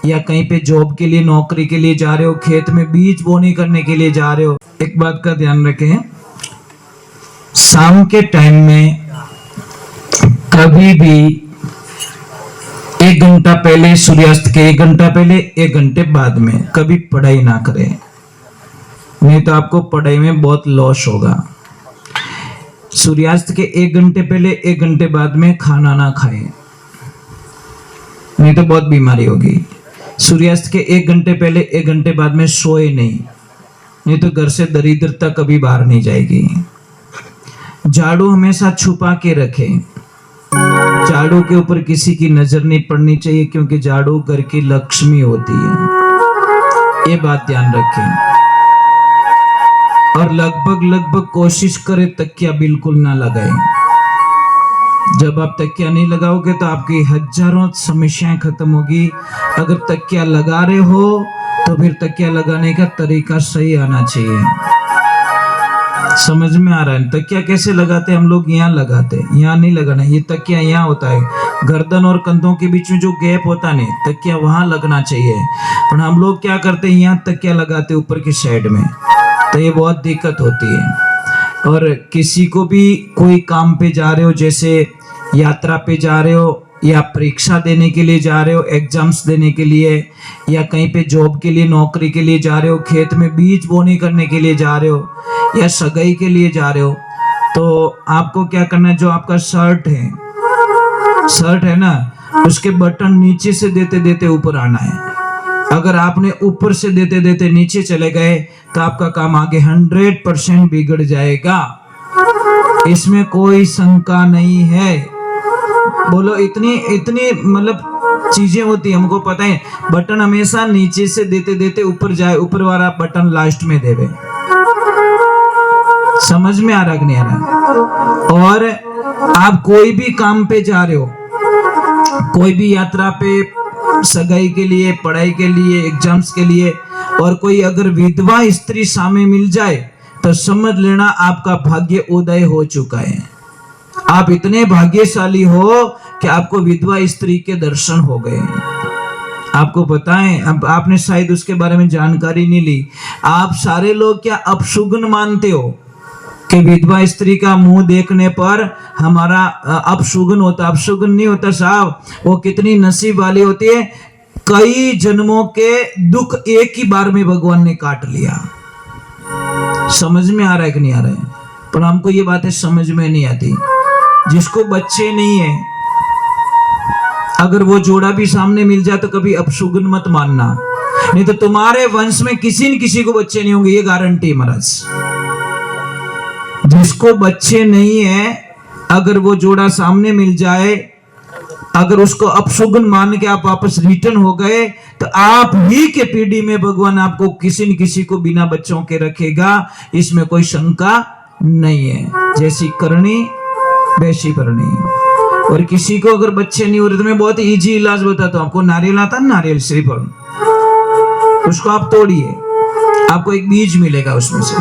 या कहीं पे जॉब के लिए, नौकरी के लिए जा रहे हो, खेत में बीज बोनी करने के लिए जा रहे हो, एक बात का ध्यान रखें, शाम के टाइम में कभी भी 1 घंटा पहले सूर्यास्त के 1 घंटा पहले, 1 घंटे बाद में कभी पढ़ाई ना करें, नहीं तो आपको पढ़ाई में बहुत लॉस होगा। सूर्यास्त के 1 घंटे पहले, 1 घंटे बाद में खाना ना खाएं, नहीं तो बहुत बीमारी होगी। सूर्यास्त के 1 घंटे पहले, 1 घंटे बाद में सोए नहीं तो घर से दरिद्रता कभी बाहर नहीं जाएगी। झाड़ू हमेशा छुपा के रखें, झाड़ू के ऊपर किसी की नजर नहीं पड़नी चाहिए, क्योंकि झाड़ू घर की लक्ष्मी होती है, ये बात ध्यान रखें। और लगभग कोशिश करें तकिया बिल्कुल ना लगाएं। जब आप तकिया नहीं लगाओगे तो आपकी हजारों समस्याएं खत्म होगी। अगर तकिया लगा रहे हो तो फिर तकिया लगाने का तरीका सही आना चाहिए। समझ में आ रहा है? तकिया कैसे लगाते हैं हम लोग? यहाँ लगाते हैं, यहाँ नहीं लगाना। ये तकिया यहाँ होता है, गर्दन और कंधों के बीच में जो गैप होता है, तकिया वहां लगना चाहिए। पर हम लोग क्या करते हैं, यहाँ तकिया लगाते ऊपर की साइड में, तो ये बहुत दिक्कत होती है। और किसी को भी कोई काम पे जा रहे हो, जैसे यात्रा पे जा रहे हो, या परीक्षा देने के लिए जा रहे हो, एग्जाम्स देने के लिए, या कहीं पे जॉब के लिए, नौकरी के लिए जा रहे हो, खेत में बीज बोनी करने के लिए जा रहे हो, या सगाई के लिए जा रहे हो, तो आपको क्या करना है, जो आपका शर्ट है ना, उसके बटन नीचे से देते देते ऊपर आना है। अगर आपने ऊपर से देते देते नीचे चले गए तो आपका काम आगे 100% बिगड़ जाएगा, इसमें कोई शंका नहीं है। बोलो, इतनी मतलब चीजें होती है, हमको पता है। बटन हमेशा नीचे से देते देते ऊपर जाए, ऊपर वाला बटन लास्ट में देवे। समझ में आ रहा कि नहीं आ रहा? और आप कोई भी काम पे जा रहे हो, कोई भी यात्रा पे, सगाई के लिए, पढ़ाई के लिए, एग्जाम्स के लिए, और कोई अगर विधवा स्त्री सामने मिल जाए तो समझ लेना आपका भाग्य उदय हो चुका है। आप इतने भाग्यशाली हो कि आपको विधवा स्त्री के दर्शन हो गए। आपको पता है, अब आपने शायद उसके बारे में जानकारी नहीं ली। आप सारे लोग क्या अपशुगन मानते हो कि विधवा स्त्री का मुंह देखने पर हमारा अपशुगन होता? अपशुगन नहीं होता साहब, वो कितनी नसीब वाली होती है, कई जन्मों के दुख एक ही बार में भगवान ने काट लिया। समझ में आ रहा है कि नहीं आ रहा है? पर हमको ये बातें समझ में नहीं आती। जिसको बच्चे नहीं है, अगर वो जोड़ा भी सामने मिल जाए तो कभी अपशुगन मत मानना, नहीं तो तुम्हारे वंश में किसी न किसी को बच्चे नहीं होंगे, ये गारंटी महाराज। जिसको बच्चे नहीं है, अगर वो जोड़ा सामने मिल जाए, अगर उसको अपशुगन मान के आप वापस रिटर्न हो गए, तो आप ही के पीढ़ी में भगवान आपको किसी न किसी को बिना बच्चों के रखेगा, इसमें कोई शंका नहीं है। जैसी करनी वैसी भरनी। और किसी को अगर बच्चे नहीं हो रहे तो मैं बहुत इजी इलाज बताता हूँ आपको। नारियल आता है, नारियल श्रीफल, उसको आप तोड़िए, आपको एक बीज मिलेगा उसमें से।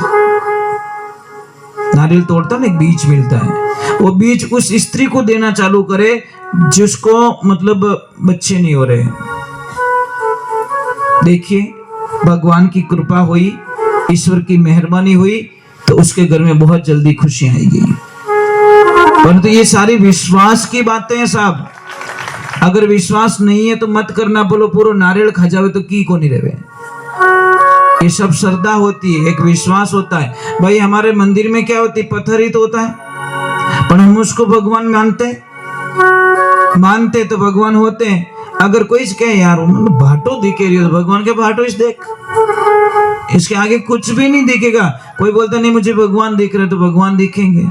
नारियल तोड़ता ना, एक बीज मिलता है। वो बीज उस स्त्री को देना चालू करे जिसको मतलब बच्चे नहीं हो रहे। देखिए, भगवान की कृपा हुई, ईश्वर की मेहरबानी हुई, तो उसके घर में बहुत जल्दी खुशी आएगी। परंतु ये सारी विश्वास की बातें हैं साहब। अगर विश्वास नहीं है तो मत करना। बोलो पूरा नारियल खा जावे तो की को नहीं रहे। ये सब श्रद्धा होती है, एक विश्वास होता है। भाई हमारे मंदिर में क्या होती है, पत्थर ही तो होता है, पर हम उसको भगवान मानते तो भगवान होते हैं। अगर कोई कहे यार भाटो दिखे रही हो, तो भगवान के भाटो इस देख, इसके आगे कुछ भी नहीं दिखेगा। कोई बोलता नहीं मुझे भगवान दिख रहे, तो भगवान दिखेंगे।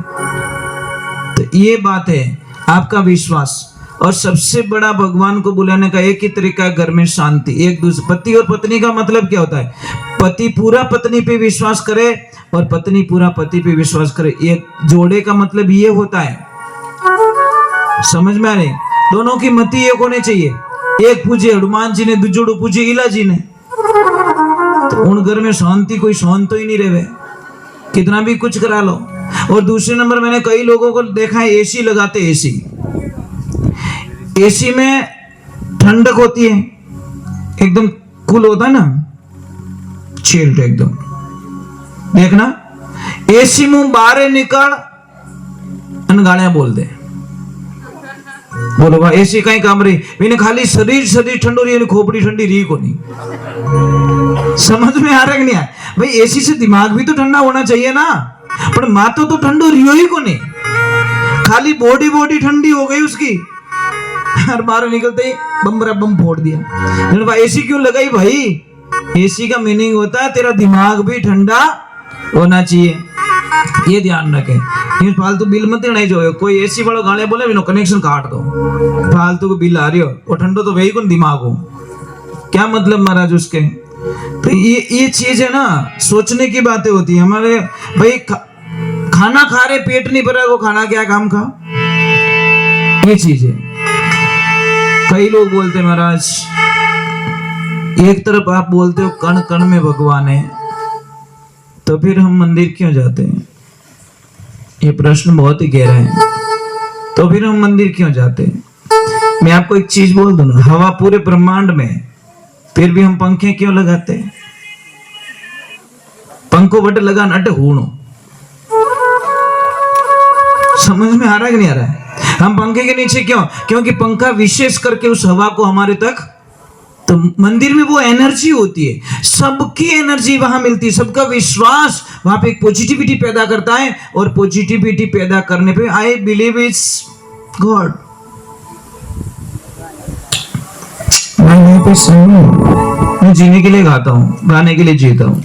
तो ये बात है आपका विश्वास। और सबसे बड़ा भगवान को बुलाने का एक ही तरीका है, घर में शांति। एक दूसरे पति और पत्नी का मतलब क्या होता है, पति पूरा पत्नी पे विश्वास करे और पत्नी पूरा पति पे विश्वास करे। ये जोड़े का मतलब ये होता है। समझ में आ रही? दोनों की मति एक होने चाहिए। एक पूजे हनुमान जी ने, दूजोड़ू पूजे इला जी ने, तो उन घर में शांति कोई शांत तो ही नहीं रहे, कितना भी कुछ करा लो। और दूसरे नंबर मैंने कई लोगों को देखा है एसी लगाते। एसी में ठंडक होती है, एकदम कूल होता है ना, चिल्ड एकदम। देखना एसी मुंह बाहर निकल अन गालियां बोल दे, बोलो भाई एसी कहीं काम रही मैंने खाली शरीर शरीर ठंडो रही खोपड़ी ठंडी रही को नहीं। समझ में आ रहा है नहीं है भाई, एसी से दिमाग भी तो ठंडा होना चाहिए ना, पर मातो तो ठंडो रियो ही को नहीं, खाली बॉडी बॉडी ठंडी हो गई उसकी, और बाहर निकलते ही बम फोड़ दिया। भाई एसी क्यों लगाई भाई, एसी का मीनिंग होता है तेरा दिमाग भी ठंडा होना चाहिए, ये ध्यान रखें। फालतू बिल मत देना, जो कोई एसी वाला गाने बोले बिना कनेक्शन काट दो, फालतू को बिल आ रही हो और ठंडो तो वही कौन दिमाग हो, क्या मतलब महाराज उसके। तो ये चीज है ना, सोचने की बातें होती है हमारे भाई। खाना खा रहे पेट नहीं भरा, वो खाना क्या काम का, ये चीज है। कई लोग बोलते महाराज, एक तरफ आप बोलते हो कण कण में भगवान है, तो फिर हम मंदिर क्यों जाते हैं, ये प्रश्न बहुत ही गहरा है। तो फिर हम मंदिर क्यों जाते हैं। मैं आपको एक चीज बोल दूं ना, हवा पूरे ब्रह्मांड में, फिर भी हम पंखे क्यों लगाते हैं, पंखो बट लगा नट हूणो, समझ में आ रहा है कि नहीं आ रहा है। हम पंखे के नीचे क्यों, क्योंकि पंखा विशेष करके उस हवा को हमारे तक, तो मंदिर में वो एनर्जी होती है, सबकी एनर्जी वहां मिलती है, सबका विश्वास वहां पे एक पॉजिटिविटी पैदा करता है, और पॉजिटिविटी पैदा करने पे आई बिलीव इट्स गॉड। मैं जीने के लिए गाता हूं, गाने के लिए जीता हूं।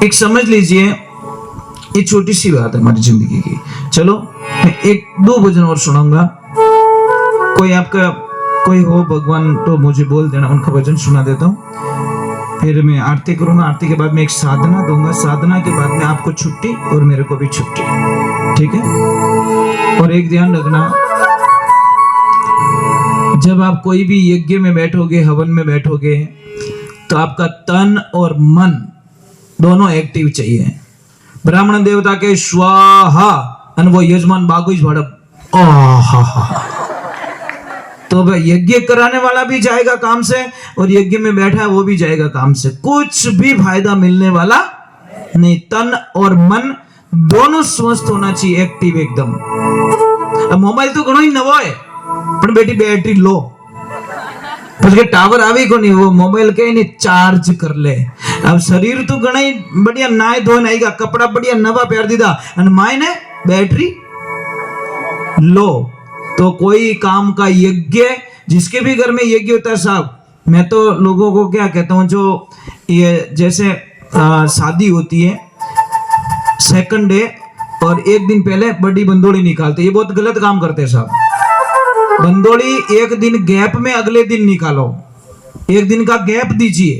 एक समझ लीजिए, ये छोटी सी बात है हमारी जिंदगी की। चलो मैं एक दो भजन और सुनाऊंगा, कोई आपका कोई हो भगवान तो मुझे बोल देना, उनका भजन सुना देता हूँ, फिर मैं आरती करूंगा, आरती के बाद मैं एक साधना दूंगा, साधना के बाद में आपको छुट्टी और मेरे को भी छुट्टी, ठीक है। और एक ध्यान रखना, जब आप कोई भी यज्ञ में बैठोगे, हवन में बैठोगे, तो आपका तन और मन दोनों एक्टिव चाहिए। ब्राह्मण देवता के स्वाहा और वो यजमान बागुज भड़प आहा, तो यज्ञ कराने वाला भी जाएगा काम से, और यज्ञ में बैठा है वो भी जाएगा काम से, कुछ भी फायदा मिलने वाला नहीं। तन और मन दोनों स्वस्थ होना चाहिए, एक्टिव एकदम। अब मोबाइल तो घणो ही नवो है, पर बेटी बैटरी लो, उसके टावर आवे को नहीं, वो मोबाइल के नहीं चार्ज कर ले। अब शरीर तो घणा ही बढ़िया नाय धोन आएगा, कपड़ा बढ़िया नवा पहन दीदा, और माय ने बैटरी लो। तो कोई काम का यज्ञ, जिसके भी घर में यज्ञ होता है साहब, मैं तो लोगों को क्या कहता हूँ, जो ये जैसे शादी होती है, सेकंड डे और एक दिन पहले बड़ी बंदोड़ी निकालते, ये बहुत गलत काम करते हैं साहब। बंदोड़ी एक दिन गैप में अगले दिन निकालो, एक दिन का गैप दीजिए,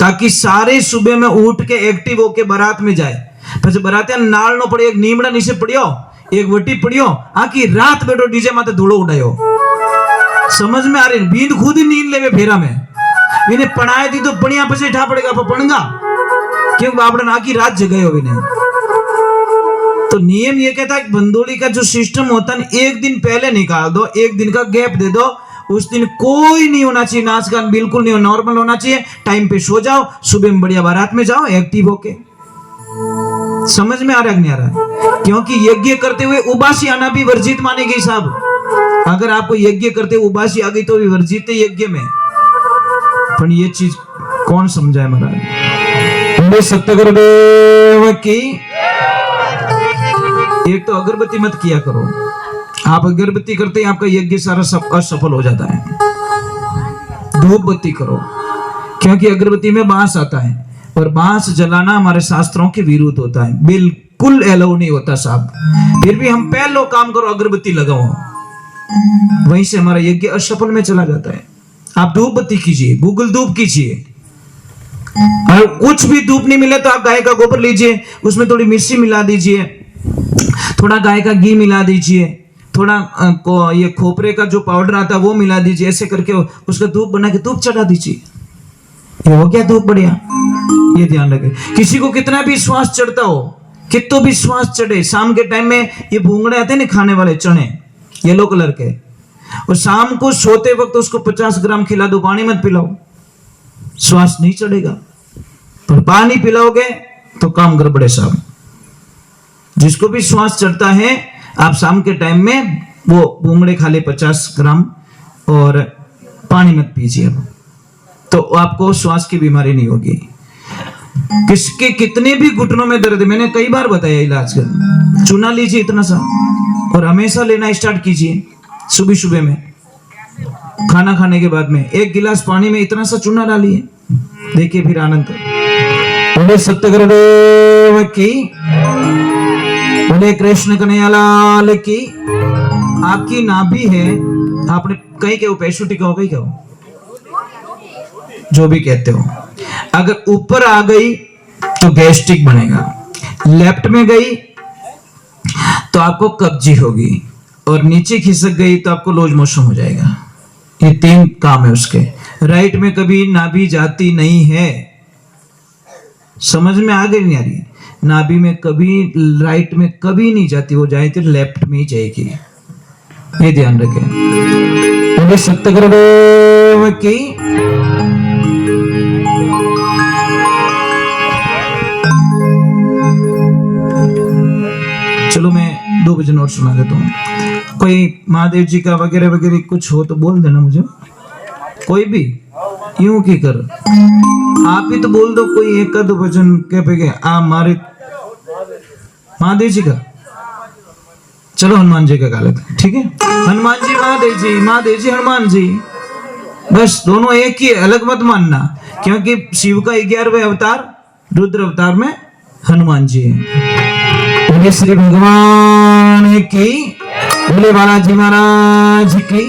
ताकि सारे सुबह में उठ के एक्टिव होके बारात में जाए। फिर बारात नाल नो पड़े, एक नीमड़ा नीचे पड़ियो, एक वटी पड़ियो, आखी रात बैठो डीजे माते धूलो उड़ायो। समझ में आ रही, बींद खुद ही नींद लेवे फेरा में, इन्हें पढ़ाए दी तो पढ़िया पसे ठा पड़ेगा पड़गा, क्यों बापड़ा आखी रात जगह हो इन्हें। तो नियम ये कहता है, बंदोली का जो सिस्टम होता है, एक दिन पहले निकाल दो, एक दिन का गैप दे दो, उस दिन कोई नहीं होना चाहिए, नाच गान बिल्कुल नहीं, नॉर्मल होना चाहिए, टाइम पे सो जाओ, सुबह में बढ़िया बारात में जाओ एक्टिव होके। समझ में आ रहा है नहीं आ रहा है? क्योंकि यज्ञ करते हुए उबासी आना भी वर्जित मानी गई साहब। अगर आपको यज्ञ करते हुए उबासी आ गई तो भी वर्जित है यज्ञ में। पर ये चीज कौन समझाए महाराज। सत्यगुरुदेव की। एक तो अगरबत्ती मत किया करो, आप अगरबत्ती करते ही आपका यज्ञ सारा असफल हो जाता है। धूप बत्ती करो, क्योंकि अगरबत्ती में बांस आता है, और बांस जलाना हमारे शास्त्रों के विरुद्ध होता है, बिल्कुल अलाउ नहीं होता साहब। फिर भी हम पहले काम करो, अगरबत्ती लगाओ, वहीं से हमारा यज्ञ असफल में चला जाता है। आप धूप बत्ती कीजिए, गूगल धूप कीजिए, और कुछ भी धूप नहीं मिले तो आप गाय का गोबर लीजिए, उसमें थोड़ी मिर्ची मिला दीजिए, थोड़ा गाय का घी मिला दीजिए, थोड़ा ये खोपरे का जो पाउडर आता है वो मिला दीजिए, ऐसे करके उसका धूप बना के धूप चढ़ा दीजिए, ये हो गया धूप बढ़िया। ये ध्यान रखें, किसी को कितना भी श्वास चढ़ता हो, कितो भी श्वास चढ़े, शाम के टाइम में ये भूंगड़े आते हैं ना खाने वाले चने येलो कलर के, और शाम को सोते वक्त उसको 50 ग्राम खिला दो, पानी मत पिलाओ, श्वास नहीं चढ़ेगा। पर पानी पिलाओगे तो काम गड़बड़े साहब। जिसको भी श्वास चढ़ता है, आप शाम के टाइम में वो भूंगड़े खा ले 50 ग्राम और पानी मत पीजिए, तो आपको श्वास की बीमारी नहीं होगी। किसके कितने भी घुटनों में दर्द, मैंने कई बार बताया इलाज कर, चूना लीजिए इतना सा और हमेशा लेना स्टार्ट कीजिए। सुबह सुबह में खाना खाने के बाद में 1 गिलास पानी में इतना सा चूना डालिए, देखिए फिर आनंद। बोले सत्य गुरुदेव की, बोले कृष्ण कन्हैया लाल की। आपकी नाभि है, आपने कहीं के पैसुटी कहो, कहीं कहो, जो भी कहते हो, अगर ऊपर आ गई तो गैस्ट्रिक बनेगा, लेफ्ट में गई तो आपको कब्जी होगी, और नीचे खिसक गई तो आपको लूज मोशन हो जाएगा। ये 3 काम है उसके। राइट में कभी नाभि जाती नहीं है, समझ में आ गई नहीं आ रही? नाभि में कभी राइट में कभी नहीं जाती, वो जाएगी लेफ्ट में ही जाएगी, ये ध्यान रखें। बोले सत्य गुरुदेव की। चलो मैं 2 भजन और सुना देता हूँ। कोई महादेव जी का वगैरह वगैरह कुछ हो तो बोल देना मुझे, कोई भी यूं की कर, आप ही तो बोल दो कोई 1-2 भजन क्या पे आ मारे महादेव जी का। चलो हनुमान जी का गा लेते हैं, ठीक है? हनुमान जी महादेव जी, महादेव जी हनुमान जी, बस दोनों एक ही, अलग मत मानना, क्योंकि शिव का 11वें अवतार रुद्र अवतार में हनुमान जी है। बोले श्री भगवान की, बोले बालाजी महाराज की।